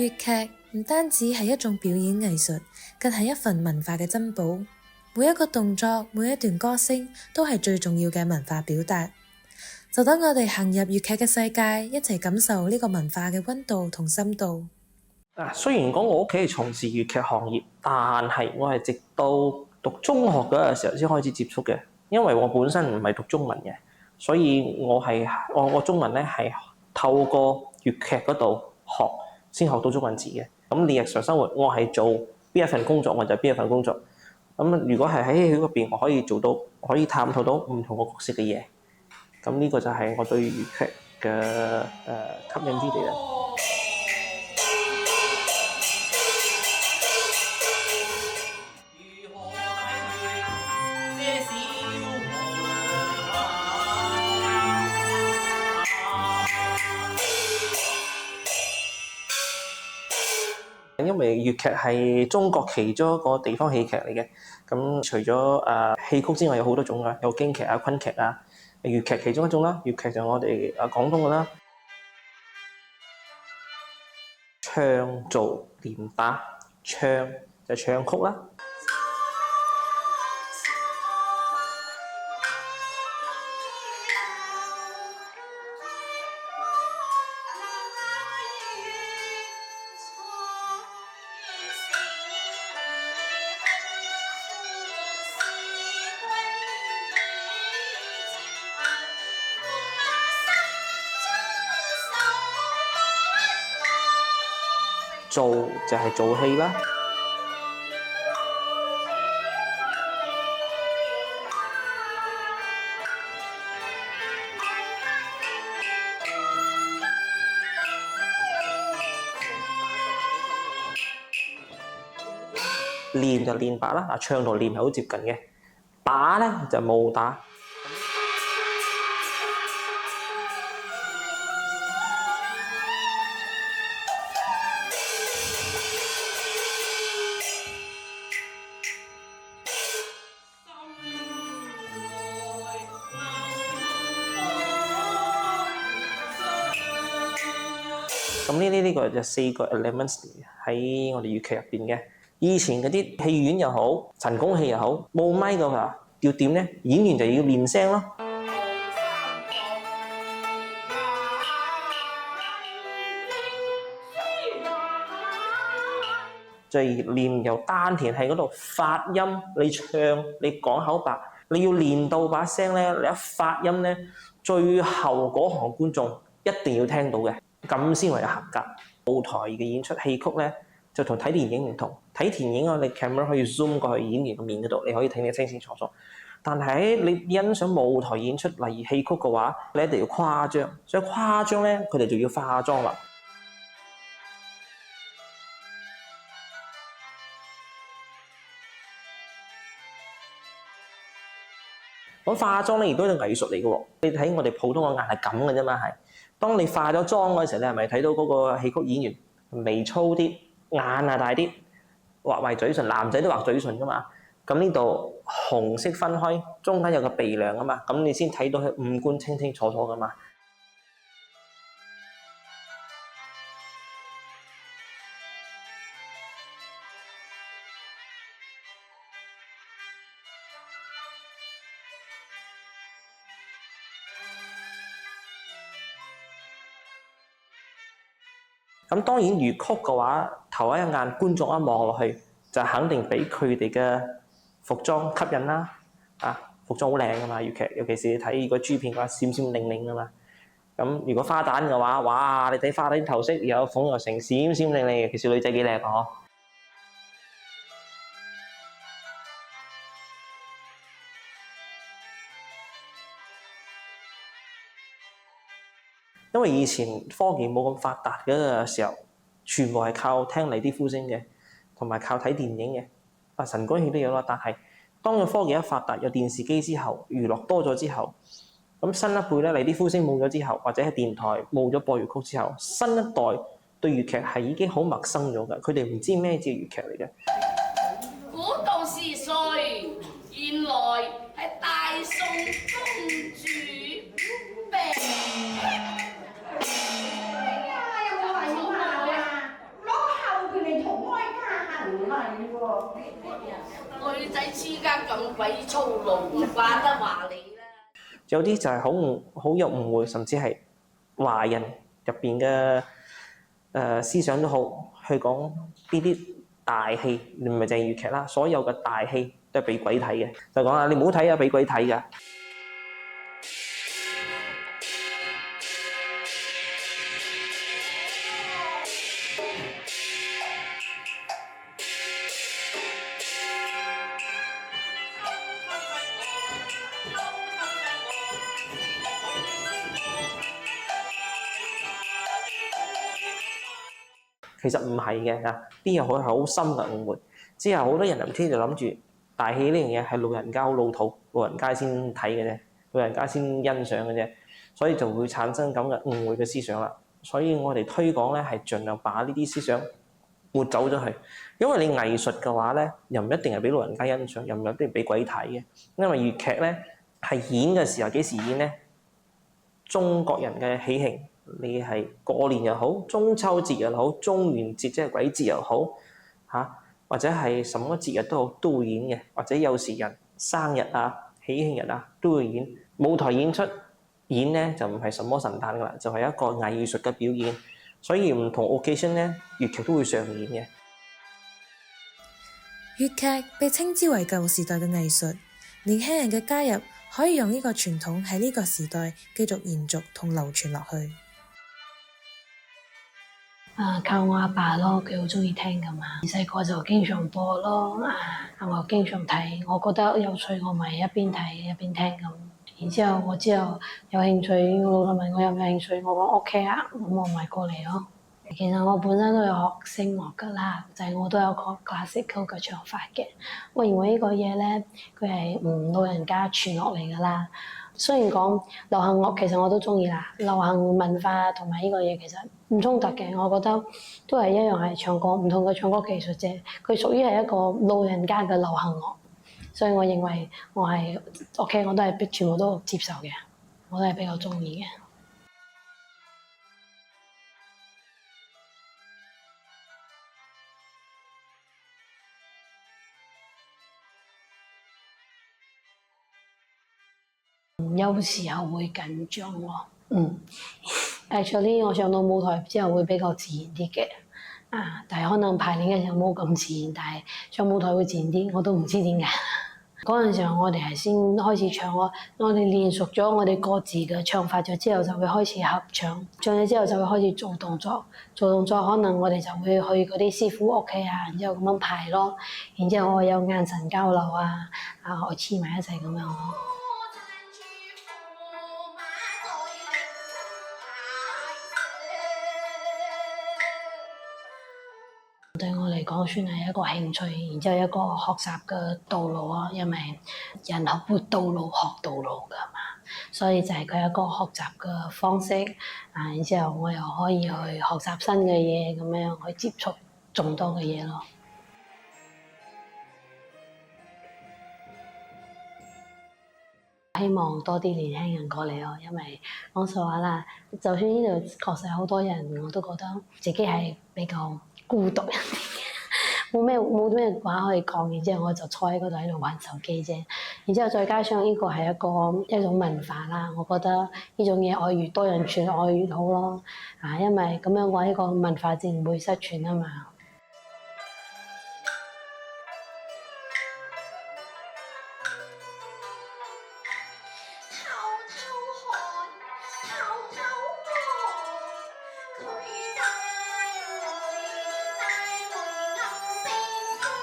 粵劇唔單止係一種表演藝術，更係一份文化嘅珍寶。每一個動作，每一段歌聲，都係最重要嘅文化表達。就等我哋行入粵劇嘅世界，一齊感受呢個文化嘅溫度同深度。雖然講我屋企係從事粵劇行業，但係我係直到讀中學嗰個時候先開始接觸嘅。因為我本身唔係讀中文嘅，所以我中文咧係透過粵劇嗰度學先學到中文字嘅。咁你日常生活我係做邊一份工作我就邊一份工作。咁如果係喺戲曲入邊，我可以做到，可以探討到唔同個角色嘅嘢。咁呢個就係我對粵劇嘅吸引之地啦。因為粵劇係中國其中一個地方戲劇嚟嘅，咁除咗戲曲之外，有好多種㗎，有京劇啊、昆劇啊，粵劇其中一種啦。粵劇就我哋廣東嘅啦，唱做連打，唱就唱曲啦。做就係做戲啦，練就練把啦，唱同練係好接近嘅，打咧就武打。咁呢個就4個 elements 喺我哋粵劇入邊嘅。以前嗰啲戲院又好，神功戲又好，冇咪嘅話，要點咧？演員就要練聲咯。就係練由丹田喺嗰度發音，你唱你講口白，你要練到把聲咧，你一發音咧，最後嗰行觀眾一定要聽到嘅。咁先為有合格。舞台嘅演出戲曲咧，就同睇電影唔同。睇電影你 camera 可以 zoom 過去演員嘅面嗰度，你可以睇得清清楚楚。但係你欣賞舞台演出，例如戲曲嘅話，你一定要誇張。所以誇張咧，佢哋就要化妝啦。咁化妝咧，亦都係藝術嚟嘅喎。你睇我哋普通嘅眼係咁嘅啫嘛，係。當你化咗妝嗰時候，你係咪睇到嗰個戲曲演員眉粗啲、眼啊大啲，畫埋嘴唇，男仔都畫嘴唇噶嘛？咁呢度紅色分開，中間有個鼻梁啊嘛，咁你先睇到佢五官清清楚楚噶嘛。咁當然粵曲嘅話，頭一眼觀眾一望落去，就肯定俾佢哋嘅服裝吸引啦。服裝好靚噶嘛，粵劇，尤其是你睇個珠片嘅話，閃閃靈靈噶嘛。咁如果花旦嘅話，哇！你睇花旦頭飾有鳳又成，閃閃靈靈，其實女仔幾靚啊！因為以前科技冇咁發達嘅時候，全部係靠聽麗啲呼聲嘅，同埋靠睇電影嘅。神功戲都有啦，但係當個科技一發達，有電視機之後，娛樂多咗之後，咁新一輩咧麗啲呼聲冇咗之後，或者喺電台冇咗播粵曲之後，新一代對粵劇係已經好陌生咗嘅，佢哋唔知咩叫粵劇嚟嘅。古道是誰？原來係大宋公主病。女仔之間咁鬼粗魯，唔怪得話你啦。有啲就係好有誤會，甚至係華人入邊嘅思想都好，去講呢啲大戲，唔係淨係粵劇啦，所有嘅大戲都係俾鬼睇嘅。就講啦，你唔好睇啊，俾鬼睇㗎。其實唔係嘅嚇，啲嘢係好深嘅誤會。之後好多人唔知就諗住大戲呢樣嘢係老人家好老土，老人家先睇嘅啫，老人家先欣賞嘅啫，所以就會產生咁嘅誤會嘅思想啦。所以我哋推廣咧係盡量把呢啲思想抹走咗去，因為你藝術嘅話咧，又唔一定係俾老人家欣賞，又唔一定俾鬼睇嘅。因為粵劇咧係演嘅時候幾時演咧？中國人嘅喜慶。你係過年又好，中秋節又好，中元節即係鬼節又好嚇，或者係什麼節日都好，都會演嘅。或者有時人生日啊、喜慶日啊都會演。舞台演出演咧就唔係什麼神誕噶啦，就係一個藝術嘅表演。所以唔同 occasion 咧，粵劇都會上演嘅。粵劇被稱之為舊時代嘅藝術，年輕人嘅加入可以讓呢個傳統喺呢個時代繼續延續同流傳落去。靠我阿爸咯，佢好鍾意聽㗎嘛，細個就經常播咯，我經常睇，我覺得有趣，我咪一邊睇一邊聽咁。然之後我有興趣，我老豆問我有冇興趣，我講 OK 啊，咁我咪過嚟咯。其實我本身都有學聲樂㗎啦，就係我都有學 classical 嘅唱法嘅。我認為呢個嘢咧，佢係老人家傳落嚟㗎啦。雖然講流行樂其實我都鍾意啦，流行文化同埋呢個嘢其實唔衝突嘅，我覺得都係一樣係唱歌，唔同嘅唱歌技術啫。佢屬於係一個老人家嘅流行樂，所以我認為我係 OK，我都係全部都接受嘅，我都係比較鍾意嘅。有時候會緊張喎，actually 我上到舞台之後會比較自然啲嘅，但係可能排練嘅時候冇咁自然，但係上舞台會自然啲，我都唔知點解。嗰陣時候我哋係先開始唱咯，我哋練熟咗我哋各自嘅唱法咗之後，就會開始合唱，唱咗之後就會開始做動作，可能我哋就會去嗰啲師傅屋企啊，然之後咁樣排咯，然之後我有眼神交流我黐埋一齊咁樣咯。對我嚟講算係一個興趣，然之後一個學習嘅道路啊，因為人學到老學到老㗎嘛，所以就係佢一個學習嘅方式。然之後我又可以去學習新嘅嘢，咁樣去接觸眾多嘅嘢咯。希望多啲年輕人過嚟咯，因為講實話啦，就算呢度確實好多人，我都覺得自己係比較孤獨一啲嘅，冇咩話可以講，然之後我就坐喺嗰度喺度玩手機啫。然之後再加上呢個係一種文化啦，我覺得呢種嘢愛越多人傳愛越好咯。因為咁樣嘅話，呢個文化自然唔會失傳啊嘛。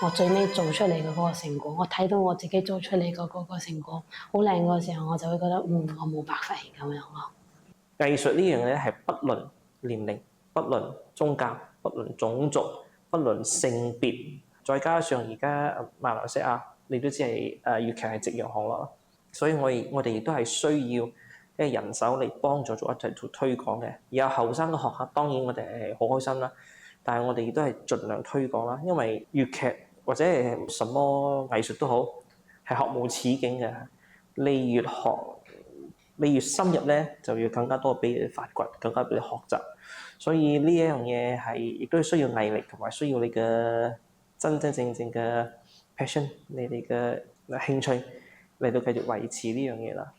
我最尾做出嚟嘅嗰個成果，我睇到我自己做出嚟嘅嗰個成果好靚嘅時候，我就會覺得我冇白費咁樣咯。藝術呢樣嘢係不論年齡、不論宗教、不論種族、不論性別，再加上而家馬來西亞你都知係粵劇係夕陽行啦，所以我哋亦都係需要人手嚟幫助做一齊做推廣嘅。而有後生嘅學客，當然我哋係好開心啦，但係我哋亦都係盡量推廣啦，因為粵劇或者係什麼藝術都好，係學無止境嘅。你越學，你越深入咧，就要更加多俾你發掘，更加俾你學習。所以呢一樣嘢係亦都需要毅力，同埋需要你嘅真正嘅 passion、你哋嘅興趣嚟到繼續維持呢樣嘢啦。